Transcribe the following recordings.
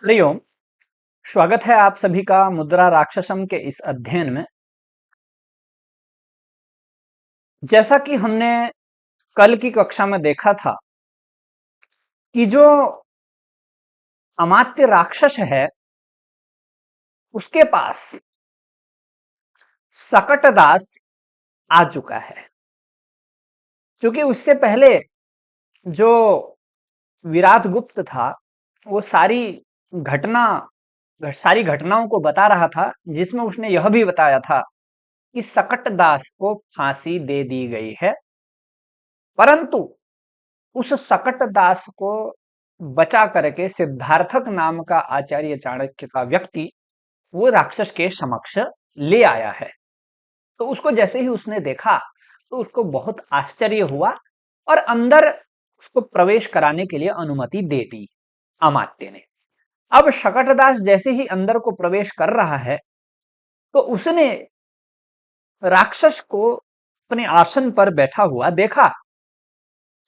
हरिओम। स्वागत है आप सभी का मुद्रा राक्षसम के इस अध्ययन में। जैसा कि हमने कल की कक्षा में देखा था कि जो अमात्य राक्षस है उसके पास सकटदास आ चुका है, क्योंकि उससे पहले जो विराट गुप्त था वो घटना सारी घटनाओं को बता रहा था, जिसमें उसने यह भी बताया था कि सकटदास को फांसी दे दी गई है, परंतु उस सकटदास को बचा करके सिद्धार्थक नाम का आचार्य चाणक्य का व्यक्ति वो राक्षस के समक्ष ले आया है। तो उसको जैसे ही उसने देखा तो उसको बहुत आश्चर्य हुआ और अंदर उसको प्रवेश कराने के लिए अनुमति दे दी अमात्य ने। अब शकटदास जैसे ही अंदर को प्रवेश कर रहा है तो उसने राक्षस को अपने आसन पर बैठा हुआ देखा।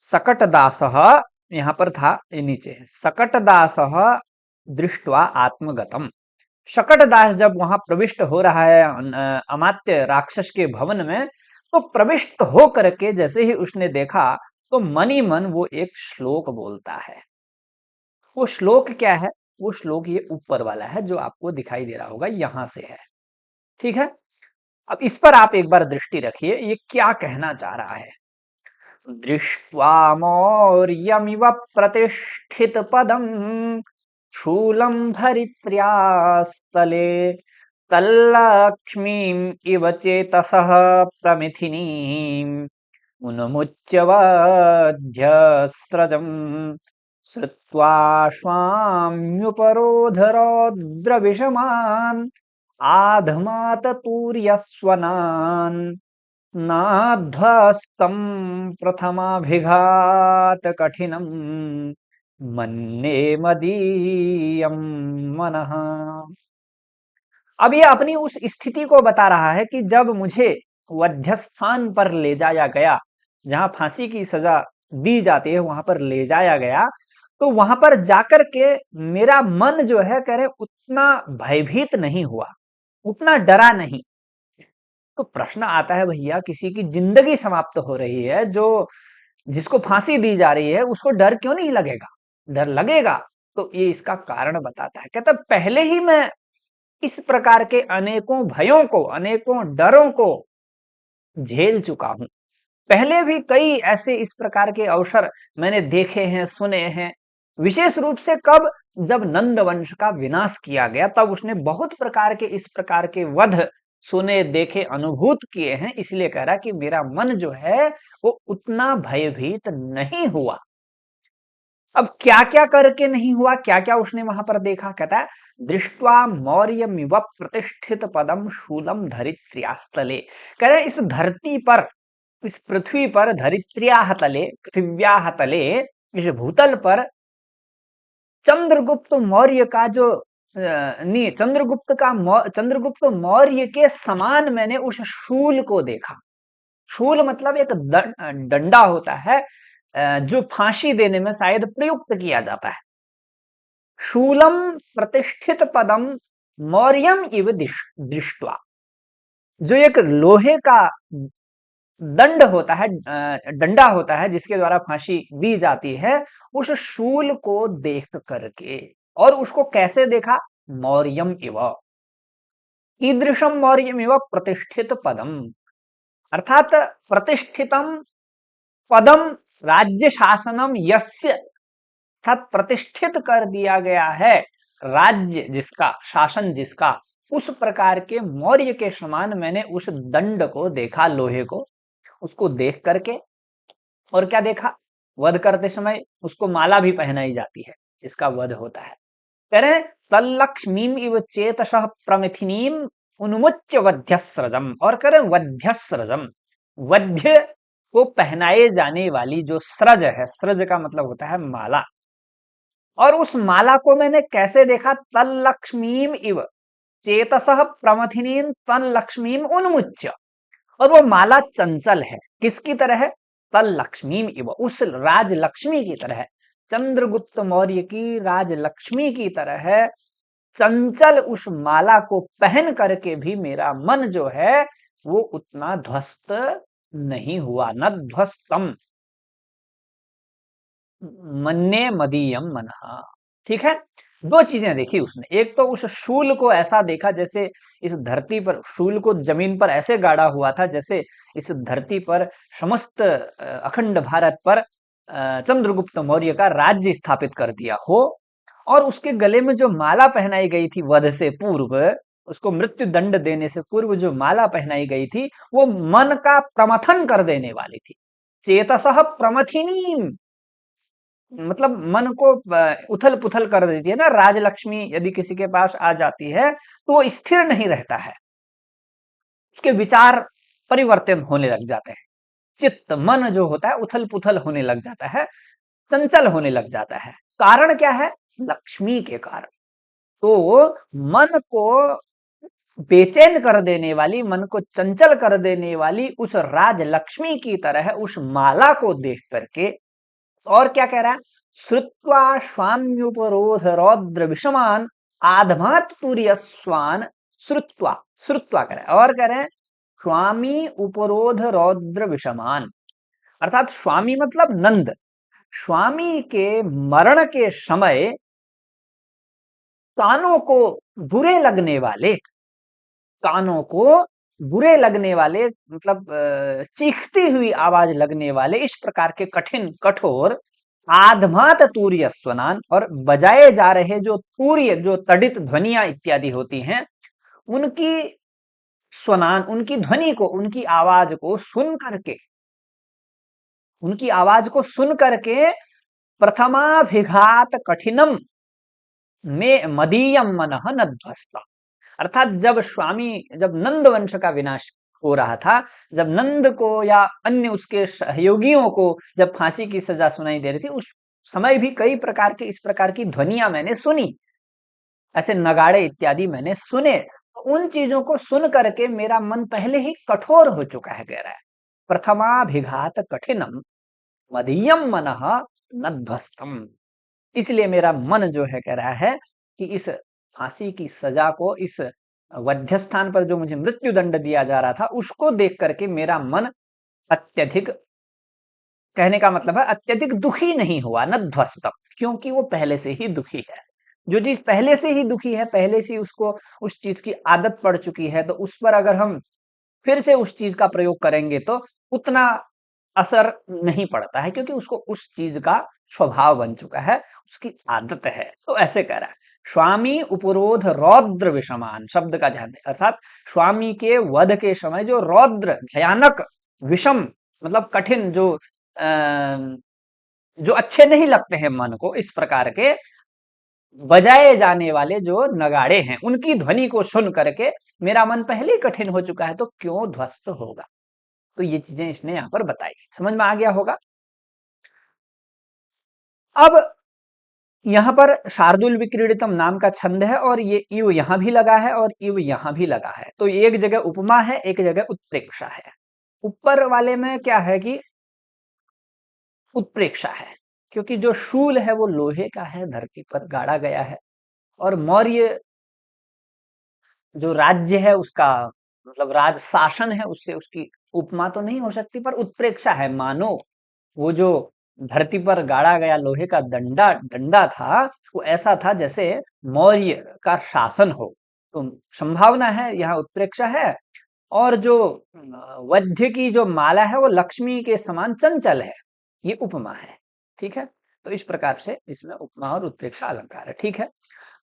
सकटदासः यहां पर था, ये नीचे है। सकटदासः दृष्ट्वा आत्मगतम। शकटदास जब वहां प्रविष्ट हो रहा है अमात्य राक्षस के भवन में, तो प्रविष्ट हो करके जैसे ही उसने देखा तो मनी मन वो एक श्लोक बोलता है। वो श्लोक क्या है? वो श्लोक ये ऊपर वाला है जो आपको दिखाई दे रहा होगा, यहां से है। ठीक है, अब इस पर आप एक बार दृष्टि रखिए, ये क्या कहना चाह रहा है। दृष्ट्वा मौर्यमिव प्रतिष्ठितपदं शूलं धरित्र्यास्तले तल्लक्ष्मीम् इव चेतसः प्रमिथिनीम् उन्मुच्य वध्यस्रजम् श्रुत्वा स्वाम्युपरोधरौद्रविषमान् आधमाततूर्यस्वनान् नाध्वस्तं प्रथमाभिघात कठिनम मन्ये मदीयं मनः। अब ये अपनी उस स्थिति को बता रहा है कि जब मुझे वध्यस्थान पर ले जाया गया, जहां फांसी की सजा दी जाती है वहां पर ले जाया गया, तो वहां पर जाकर के मेरा मन जो है कह रहे उतना भयभीत नहीं हुआ, उतना डरा नहीं। तो प्रश्न आता है, भैया किसी की जिंदगी समाप्त हो रही है, जो जिसको फांसी दी जा रही है, उसको डर क्यों नहीं लगेगा? डर लगेगा। तो ये इसका कारण बताता है। कहता पहले ही मैं इस प्रकार के अनेकों भयों को, अनेकों डरों को झेल चुका हूं। पहले भी कई ऐसे इस प्रकार के अवसर मैंने देखे हैं, सुने हैं। विशेष रूप से कब? जब नंद वंश का विनाश किया गया, तब उसने बहुत प्रकार के इस प्रकार के वध सुने, देखे, अनुभूत किए हैं। इसलिए कह रहा कि मेरा मन जो है वो उतना भयभीत नहीं हुआ। अब क्या क्या करके नहीं हुआ, क्या क्या उसने वहां पर देखा? कहता है दृष्ट्वा मौर्यमिव प्रतिष्ठित पदम शूलम धरित्र्यास्तले। कह रहे इस धरती पर, इस पृथ्वी पर, धरित्र्याः तले, पृथिव्याः तले, इस भूतल पर चंद्रगुप्त मौर्य का जो चंद्रगुप्त मौर्य के समान मैंने उस शूल को देखा। शूल मतलब एक डंडा होता है जो फांसी देने में शायद प्रयुक्त किया जाता है। शूलम प्रतिष्ठित पदम मौर्यम इव दृष्ट्वा, जो एक लोहे का दंड होता है, डंडा होता है जिसके द्वारा फांसी दी जाती है, उस शूल को देख करके। और उसको कैसे देखा? मौर्यम इव, ईदृशम मौर्यम इव प्रतिष्ठित पदम, अर्थात प्रतिष्ठितम पदम राज्य शासनम यस्य, अर्थात प्रतिष्ठित कर दिया गया है राज्य जिसका, शासन जिसका, उस प्रकार के मौर्य के समान मैंने उस दंड को देखा, लोहे को। उसको देख करके और क्या देखा? वध करते समय उसको माला भी पहनाई जाती है, इसका वध होता है। कह रहे तल्लक्ष्मीम इव चेतसः प्रमिथिनीम उन्मुच्य वध्यस्रजम। और कह रहे वध्यस्रजम, वध्य को पहनाए जाने वाली जो स्रज है, स्रज का मतलब होता है माला, और उस माला को मैंने कैसे देखा? तल्लक्ष्मीम इव चेतसः प्रमथिनीम तल्लक्ष्मीम उन्मुच्य। और वो माला चंचल है, किसकी तरह है? तल्लक्ष्मीम इव, उस राज लक्ष्मी की तरह है। चंद्रगुप्त मौर्य की राजलक्ष्मी की तरह है, चंचल उस माला को पहन करके भी मेरा मन जो है वो उतना ध्वस्त नहीं हुआ। न ध्वस्तम मन्ने मदीयम मनहा। ठीक है, दो चीजें देखी उसने। एक तो उस शूल को ऐसा देखा जैसे इस धरती पर, शूल को जमीन पर ऐसे गाड़ा हुआ था जैसे इस धरती पर समस्त अखंड भारत पर चंद्रगुप्त मौर्य का राज्य स्थापित कर दिया हो। और उसके गले में जो माला पहनाई गई थी वध से पूर्व, उसको मृत्यु दंड देने से पूर्व जो माला पहनाई गई थी वो मन का प्रमथन कर देने वाली थी। चेतसः प्रमथिनी, मतलब मन को उथल पुथल कर देती है ना। राजलक्ष्मी यदि किसी के पास आ जाती है तो वो स्थिर नहीं रहता है, उसके विचार परिवर्तन होने लग जाते हैं। चित्त, मन जो होता है उथल पुथल होने लग जाता है, चंचल होने लग जाता है। कारण क्या है? लक्ष्मी के कारण। तो मन को बेचैन कर देने वाली, मन को चंचल कर देने वाली उस राजलक्ष्मी की तरह उस माला को देख करके, और क्या कह रहा है? श्रुत्वा स्वाम्युपरोध रौद्र विषमान आधमात तुर्य स्वान। श्रुत्वा, श्रुत्वा कह रहे हैं, और कह रहे हैं स्वामी उपरोध रौद्र विषमान, अर्थात स्वामी मतलब नंद। स्वामी के मरण के समय कानों को बुरे लगने वाले, कानों को बुरे लगने वाले मतलब चीखती हुई आवाज लगने वाले इस प्रकार के कठिन कठोर आधमात तूर्य स्वनान, और बजाए जा रहे जो तूर्य, जो तड़ित ध्वनियां इत्यादि होती हैं, उनकी स्वनान, उनकी ध्वनि को, उनकी आवाज को सुन करके, उनकी आवाज को सुन करके प्रथमाभिघात कठिनम में मदीयम मनः न ध्वस्त। अर्थात जब स्वामी, जब नंद वंश का विनाश हो रहा था, जब नंद को या अन्य उसके सहयोगियों को जब फांसी की सजा सुनाई दे रही थी, उस समय भी कई प्रकार के इस प्रकार की ध्वनियां मैंने सुनी, ऐसे नगाड़े इत्यादि मैंने सुने। उन चीजों को सुन करके मेरा मन पहले ही कठोर हो चुका है, कह रहा है। प्रथमाभिघात कठिनम मदीयम मनः न ध्वस्तम। इसलिए मेरा मन जो है कह रहा है कि इस फांसी की सजा को, इस वध्य स्थान पर जो मुझे मृत्यु दंड दिया जा रहा था उसको देख करके मेरा मन अत्यधिक, कहने का मतलब है अत्यधिक दुखी नहीं हुआ, न ध्वस्त, क्योंकि वो पहले से ही दुखी है। जो चीज पहले से ही दुखी है, पहले से उसको उस चीज की आदत पड़ चुकी है, तो उस पर अगर हम फिर से उस चीज का प्रयोग करेंगे तो उतना असर नहीं पड़ता है, क्योंकि उसको उस चीज का स्वभाव बन चुका है, उसकी आदत है। तो ऐसे कह रहा है स्वामी उपरोध रौद्र विषमान, शब्द का ध्यान दें, अर्थात स्वामी के वध के समय जो रौद्र, भयानक, विषम मतलब कठिन, जो अच्छे नहीं लगते हैं मन को, इस प्रकार के बजाए जाने वाले जो नगाड़े हैं उनकी ध्वनि को सुन करके मेरा मन पहले ही कठिन हो चुका है, तो क्यों ध्वस्त होगा। तो ये चीजें इसने यहां पर बताई, समझ में आ गया होगा। अब यहां पर शार्दुल विक्रीडितम नाम का छंद है, और ये इव यहां भी लगा है और इव यहां भी लगा है। तो एक जगह उपमा है, एक जगह उत्प्रेक्षा है। ऊपर वाले में क्या है कि उत्प्रेक्षा है, क्योंकि जो शूल है वो लोहे का है, धरती पर गाड़ा गया है। और मौर्य जो राज्य है उसका मतलब राज शासन है, उससे उसकी उपमा तो नहीं हो सकती, पर उत्प्रेक्षा है। मानो वो जो धरती पर गाड़ा गया लोहे का डंडा था, वो ऐसा था जैसे मौर्य का शासन हो। तो संभावना है, यहाँ उत्प्रेक्षा है। और जो वध्य की जो माला है वो लक्ष्मी के समान चंचल है, ये उपमा है। ठीक है, तो इस प्रकार से इसमें उपमा और उत्प्रेक्षा अलंकार है। ठीक है,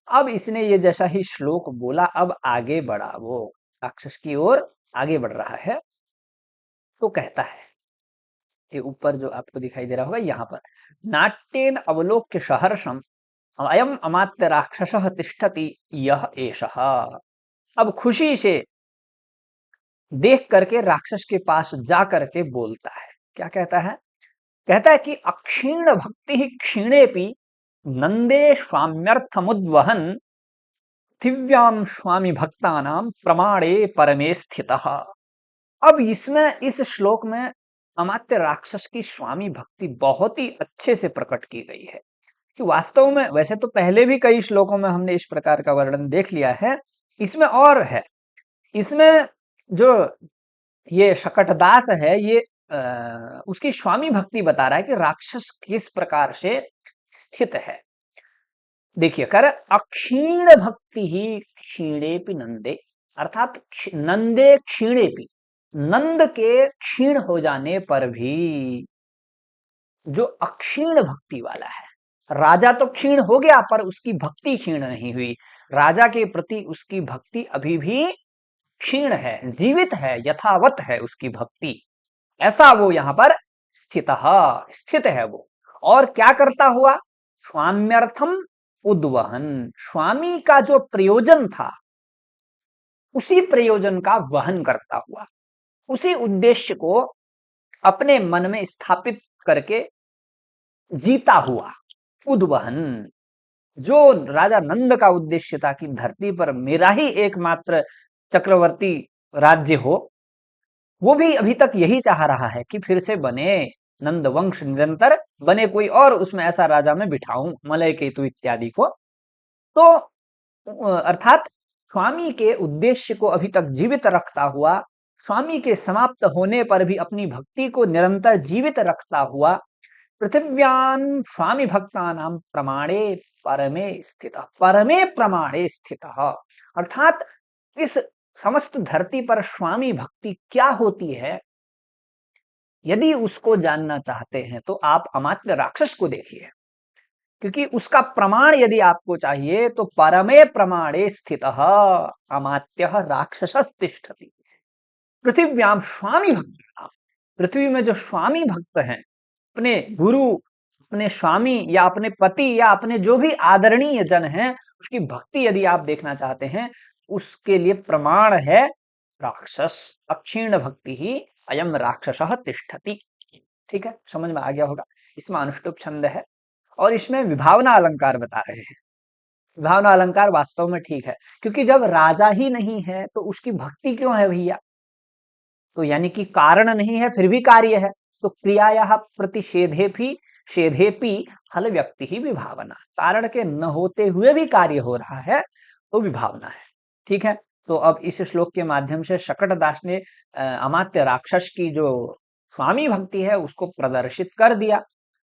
अब इसने ये जैसा ही श्लोक बोला, अब आगे बढ़ा, वो राक्षस की ओर आगे बढ़ रहा है। तो कहता है, ये ऊपर जो आपको दिखाई दे रहा होगा यहाँ पर, नाट्येन अवलोक्य सहर्षम अयम अमात्य राक्षसः तिष्ठति यह एषः। अब खुशी से देख करके राक्षस के पास जा करके बोलता है। क्या कहता है? कहता है कि अक्षीण भक्ति ही क्षीणेपि नंदे स्वाम्यर्थमुद्वहन दिव्याम स्वामी भक्तानाम प्रमाणे परमे स्थितः। अब इसमें, इस श्लोक में अमात्य राक्षस की स्वामी भक्ति बहुत ही अच्छे से प्रकट की गई है। कि वास्तव में वैसे तो पहले भी कई श्लोकों में हमने इस प्रकार का वर्णन देख लिया है, इसमें और है। इसमें जो ये शकटदास है, ये उसकी स्वामी भक्ति बता रहा है कि राक्षस किस प्रकार से स्थित है। देखिए, कर अक्षीण भक्ति ही क्षीणेपि नंदे, अर्थात नंदे क्षीणेपि, नंद के क्षीण हो जाने पर भी जो अक्षीण भक्ति वाला है, राजा तो क्षीण हो गया पर उसकी भक्ति क्षीण नहीं हुई, राजा के प्रति उसकी भक्ति अभी भी क्षीण है, जीवित है, यथावत है उसकी भक्ति, ऐसा वो यहां पर स्थित है वो। और क्या करता हुआ, स्वाम्यर्थम उद्वहन, स्वामी का जो प्रयोजन था उसी प्रयोजन का वहन करता हुआ, उसी उद्देश्य को अपने मन में स्थापित करके जीता हुआ, उद्वहन, जो राजा नंद का उद्देश्य था कि धरती पर मेरा ही एकमात्र चक्रवर्ती राज्य हो, वो भी अभी तक यही चाह रहा है कि फिर से बने नंद वंश, निरंतर बने कोई और उसमें ऐसा राजा मैं बिठाऊं, मलय केतु इत्यादि को। तो अर्थात स्वामी के उद्देश्य को अभी तक जीवित रखता हुआ, स्वामी के समाप्त होने पर भी अपनी भक्ति को निरंतर जीवित रखता हुआ, पृथिव्यां स्वामी भक्तानां प्रमाणे परमे स्थित, परमे प्रमाणे स्थित, अर्थात इस समस्त धरती पर स्वामी भक्ति क्या होती है, यदि उसको जानना चाहते हैं तो आप अमात्य राक्षस को देखिए, क्योंकि उसका प्रमाण यदि आपको चाहिए तो परमे प्रमाणे स्थित अमात्य राक्षस तिष्ठति, पृथिव्याम स्वामी भक्त, पृथ्वी में जो स्वामी भक्त हैं, अपने गुरु, अपने स्वामी या अपने पति या अपने जो भी आदरणीय जन हैं, उसकी भक्ति यदि आप देखना चाहते हैं, उसके लिए प्रमाण है राक्षस, अक्षीण भक्ति ही अयम राक्षसः तिष्ठति। ठीक है, समझ में आ गया होगा। इसमें अनुष्टुप छंद है और इसमें विभावना अलंकार बता रहे हैं। विभावना अलंकार वास्तव में ठीक है, क्योंकि जब राजा ही नहीं है तो उसकी भक्ति क्यों है भैया, तो यानी कि कारण नहीं है फिर भी कार्य है, तो क्रियाया प्रतिषेधेपि शेधेपि फल व्यक्ति ही विभावना, कारण के न होते हुए भी कार्य हो रहा है तो विभावना है। ठीक है, तो अब इस श्लोक के माध्यम से शकटदास ने अमात्य राक्षस की जो स्वामी भक्ति है उसको प्रदर्शित कर दिया।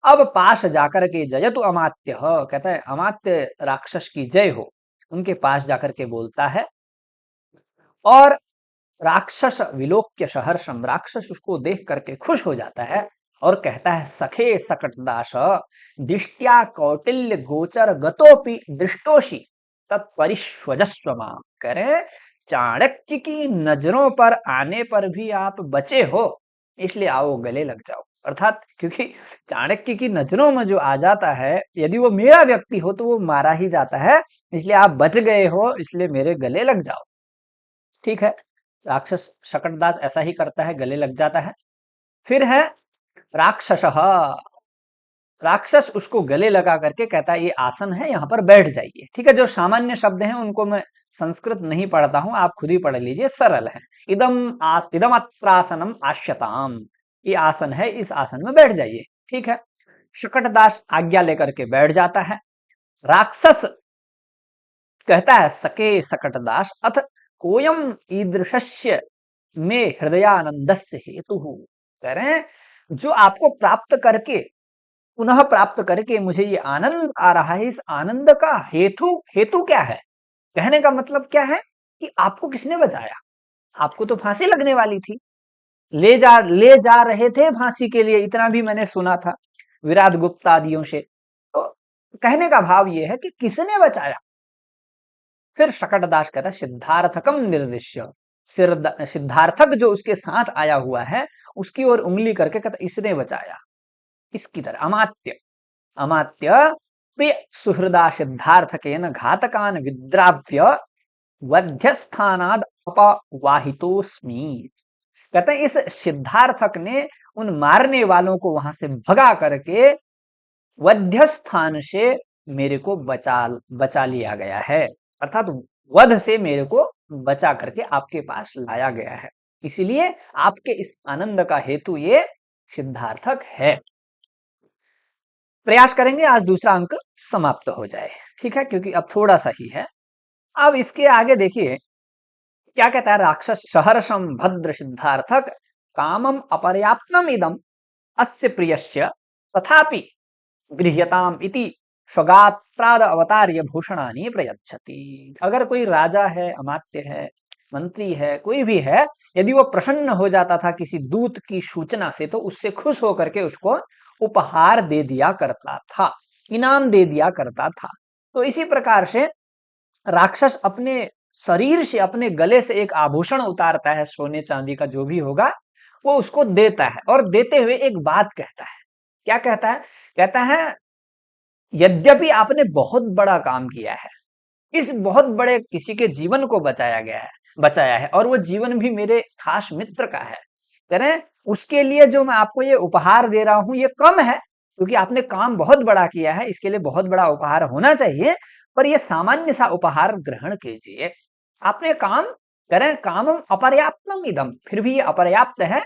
अब पास जाकर के जयतु अमात्य, कहता है अमात्य राक्षस की जय हो, उनके पास जाकर के बोलता है, और राक्षस विलोक्य सहर्षम, राक्षस उसको देख करके खुश हो जाता है और कहता है सखे सकटदास दिष्ट्या कौटिल्य गोचर गतोपि दृष्टोषि तत्परिष्वजस्व माम, करें चाणक्य की नजरों पर आने पर भी आप बचे हो, इसलिए आओ गले लग जाओ, अर्थात क्योंकि चाणक्य की नजरों में जो आ जाता है, यदि वो मेरा व्यक्ति हो तो वो मारा ही जाता है, इसलिए आप बच गए हो, इसलिए मेरे गले लग जाओ। ठीक है, राक्षस शकटदास ऐसा ही करता है, गले लग जाता है। फिर है राक्षस, राक्षस उसको गले लगा करके कहता है ये आसन है, यहां पर बैठ जाइए। ठीक है, जो सामान्य शब्द हैं उनको मैं संस्कृत नहीं पढ़ता हूं, आप खुद ही पढ़ लीजिए, सरल है। इदम अत्रासनम आश्यताम, ये आसन है, इस आसन में बैठ जाइए। ठीक है, शकटदास आज्ञा लेकर के बैठ जाता है। राक्षस कहता है सके सकटदास अथ कोयम ईदृशस्य में हृदयानंदस्य हेतु, कह रहे हैं जो आपको प्राप्त करके, पुनः प्राप्त करके मुझे ये आनंद आ रहा है, इस आनंद का हेतु क्या है, कहने का मतलब क्या है कि आपको किसने बचाया, आपको तो फांसी लगने वाली थी, ले जा रहे थे फांसी के लिए, इतना भी मैंने सुना था विराट गुप्त आदियों से। तो कहने का भाव ये है कि किसने बचाया। फिर शकटदास कहता है सिद्धार्थकम निर्दिश्य, सिद्धार्थक जो उसके साथ आया हुआ है उसकी ओर उंगली करके कहता इसने बचाया, इसकी तरह अमात्य, अमात्य प्रिय सुहृदा सिद्धार्थकेन घातकान विद्राव्य वध्यस्थानाद अपवाहितोस्मि, कहते हैं इस सिद्धार्थक ने उन मारने वालों को वहां से भगा करके वध्य स्थान से मेरे को बचा लिया गया है, अर्थात वध से मेरे को बचा करके आपके पास लाया गया है, इसीलिए आपके इस आनंद का हेतु ये सिद्धार्थक है। प्रयास करेंगे आज दूसरा अंक समाप्त हो जाए, ठीक है, क्योंकि अब थोड़ा सा ही है। अब इसके आगे देखिए क्या कहता है, राक्षस सहर्षम भद्र सिद्धार्थक कामम अपर्याप्तम इदम अस्य प्रियस्य तथापि गृह्यताम इति स्वगात्राद अवतार्य भूषणानि प्रयच्छति। अगर कोई राजा है, अमात्य है, मंत्री है, कोई भी है, यदि वो प्रसन्न हो जाता था किसी दूत की सूचना से तो उससे खुश होकर के उसको उपहार दे दिया करता था, इनाम दे दिया करता था। तो इसी प्रकार से राक्षस अपने शरीर से, अपने गले से एक आभूषण उतारता है, सोने चांदी का जो भी होगा, वो उसको देता है और देते हुए एक बात कहता है। क्या कहता है? कहता है यद्यपि आपने बहुत बड़ा काम किया है, इस बहुत बड़े किसी के जीवन को बचाया है और वो जीवन भी मेरे खास मित्र का है, कह रहे हैं उसके लिए जो मैं आपको ये उपहार दे रहा हूं ये कम है, क्योंकि आपने काम बहुत बड़ा किया है, इसके लिए बहुत बड़ा उपहार होना चाहिए, पर ये सामान्य सा उपहार ग्रहण कीजिए। आपने काम करें, कामम अपर्याप्तम इदम, फिर भी ये अपर्याप्त है,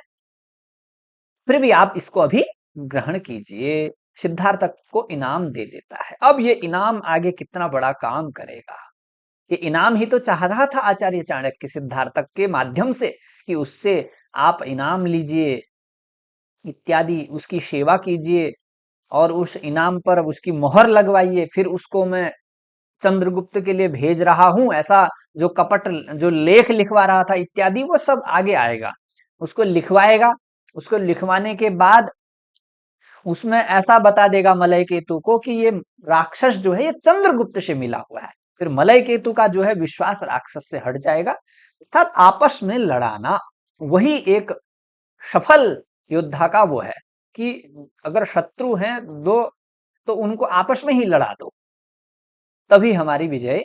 फिर भी आप इसको अभी ग्रहण कीजिए। सिद्धार्थक को इनाम दे देता है। अब ये इनाम आगे कितना बड़ा काम करेगा, ये इनाम ही तो चाह रहा था आचार्य चाणक्य सिद्धार्थक के माध्यम से कि उससे आप इनाम लीजिए इत्यादि, उसकी सेवा कीजिए और उस इनाम पर उसकी मोहर लगवाइए, फिर उसको मैं चंद्रगुप्त के लिए भेज रहा हूं, ऐसा जो कपट जो लेख लिखवा रहा था इत्यादि, वो सब आगे आएगा। उसको लिखवाएगा, उसको लिखवाने के बाद उसमें ऐसा बता देगा मलय केतु को कि ये राक्षस जो है ये चंद्रगुप्त से मिला हुआ है। फिर मलय केतु का जो है विश्वास राक्षस से हट जाएगा, अर्थात आपस में लड़ाना वही एक सफल योद्धा का वो है कि अगर शत्रु हैं दो तो उनको आपस में ही लड़ा दो, तभी हमारी विजय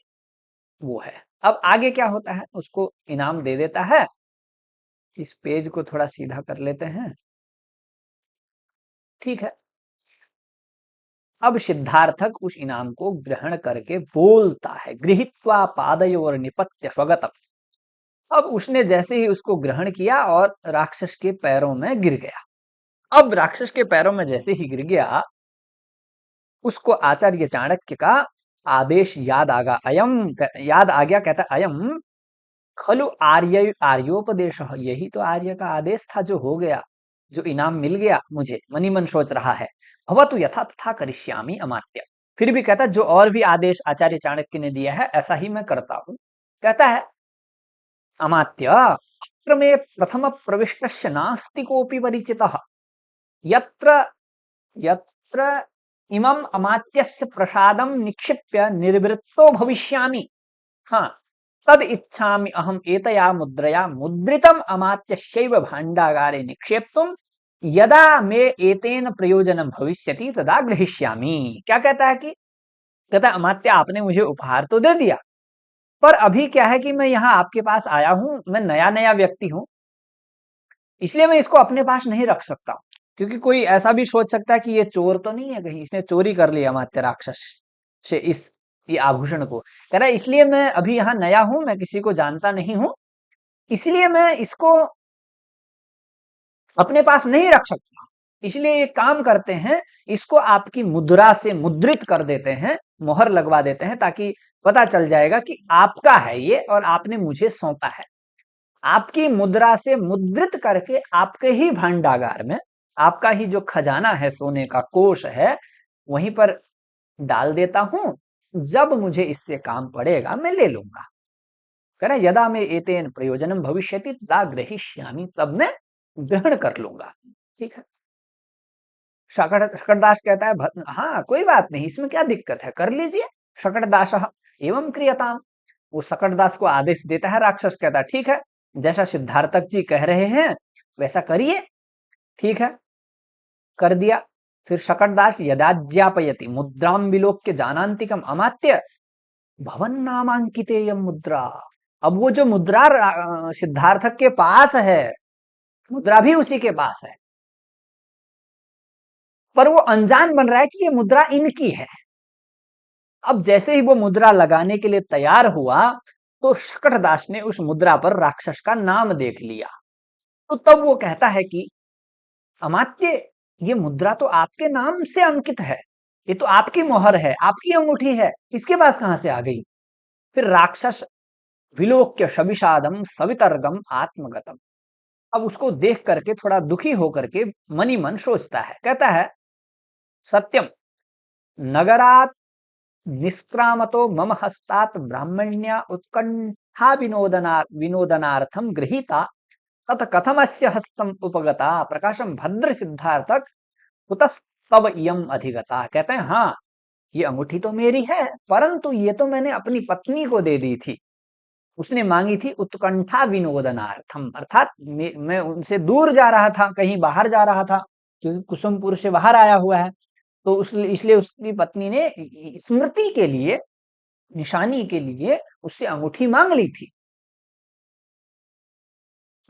वो है। अब आगे क्या होता है, उसको इनाम दे देता है। इस पेज को थोड़ा सीधा कर लेते हैं, ठीक है। अब सिद्धार्थक उस इनाम को ग्रहण करके बोलता है, गृहीत्वा पादयोर निपत्य स्वगतम। अब उसने जैसे ही उसको ग्रहण किया और राक्षस के पैरों में गिर गया। अब राक्षस के पैरों में जैसे ही गिर गया, उसको आचार्य चाणक्य का आदेश याद आ गया। कहता अयम खलु आर्योपदेश, यही तो आर्य का आदेश था जो हो गया, जो इनाम मिल गया मुझे। मनी मन सोच रहा है, भवतु यथा तथा करिष्यामि अमात्य। फिर भी कहता जो और भी आदेश आचार्य चाणक्य ने दिया है ऐसा ही मैं करता हूं। कहता है अमात्य अत्र मे प्रथम प्रविष्टस्य नास्ति कोऽपि परिचितः यत्र यत्र इमम अमात्यस्य प्रसादम निक्षिप्य निर्वृत्तो भविष्यामि। हाँ, तद इच्छामि अहम एतया मुद्रया मुद्रितम अमात्यस्यैव भाण्डागारे निक्षेप्तुम यदा मे एतेन प्रयोजनम भविष्यति तदा ग्रहीष्यामि। क्या कहता है कि कहता अमात्य आपने मुझे उपहार तो दे दिया, पर अभी क्या है कि मैं यहाँ आपके पास आया हूं, मैं नया नया व्यक्ति हूं, इसलिए मैं इसको अपने पास नहीं रख सकता, क्योंकि कोई ऐसा भी सोच सकता है कि ये चोर तो नहीं है, कहीं इसने चोरी कर लिया अमात्य राक्षस से ये आभूषण को। कह रहा है इसलिए मैं अभी यहाँ नया हूं, मैं किसी को जानता नहीं हूं, इसलिए मैं इसको अपने पास नहीं रख सकता। इसलिए ये काम करते हैं, इसको आपकी मुद्रा से मुद्रित कर देते हैं, मोहर लगवा देते हैं, ताकि पता चल जाएगा कि आपका है ये और आपने मुझे सौंपा है। आपकी मुद्रा से मुद्रित करके आपके ही भांडागार में, आपका ही जो खजाना है, सोने का कोष है, वहीं पर डाल देता हूं। जब मुझे इससे काम पड़ेगा मैं ले लूंगा। कह रहे यदा में एतेन प्रयोजनम भविष्यति तदा ग्रहीष्यामि, तब मैं ग्रहण कर लूंगा। ठीक है। शकटदास कहता है हाँ कोई बात नहीं, इसमें क्या दिक्कत है, कर लीजिए। शकटदास एवं क्रियताम, वो शकटदास को आदेश देता है। राक्षस कहता है ठीक है, जैसा सिद्धार्थक जी कह रहे हैं वैसा करिए। ठीक है, कर दिया। फिर शकटदास यदाज्ञापयति मुद्राम विलोक्य जानांतिकम अमात्य भवन नामांकितेयम मुद्रा। अब वो जो मुद्रा सिद्धार्थक के पास है, मुद्रा भी उसी के पास है, पर वो अनजान बन रहा है कि ये मुद्रा इनकी है। अब जैसे ही वो मुद्रा लगाने के लिए तैयार हुआ तो शकटदास ने उस मुद्रा पर राक्षस का नाम देख लिया। तो तब वो कहता है कि अमात्य ये मुद्रा तो आपके नाम से अंकित है, ये तो आपकी मोहर है, आपकी अंगूठी है, इसके पास कहां से आ गई? फिर राक्षस विलोक्य शविषादम सवितर्गम आत्मगतम, अब उसको देख करके थोड़ा दुखी होकर के मनी मन सोचता है, कहता है सत्यम नगरात निष्क्रामतो मम हस्तात् ब्राह्मण्या उत्कंठा विनोदनार्थम गृहीता तत कथमस्य हस्तम उपगता प्रकाशम भद्र सिद्धार्थक कुतस्तव इयम अधिगता। कहते हैं हाँ, ये अंगूठी तो मेरी है, परंतु ये तो मैंने अपनी पत्नी को दे दी थी, उसने मांगी थी उत्कंठा विनोदनार्थम, अर्थात मैं उनसे दूर जा रहा था, कहीं बाहर जा रहा था, क्योंकि कुसुमपुर से बाहर आया हुआ है, तो इसलिए उसकी पत्नी ने स्मृति के लिए, निशानी के लिए उससे अंगूठी मांग ली थी।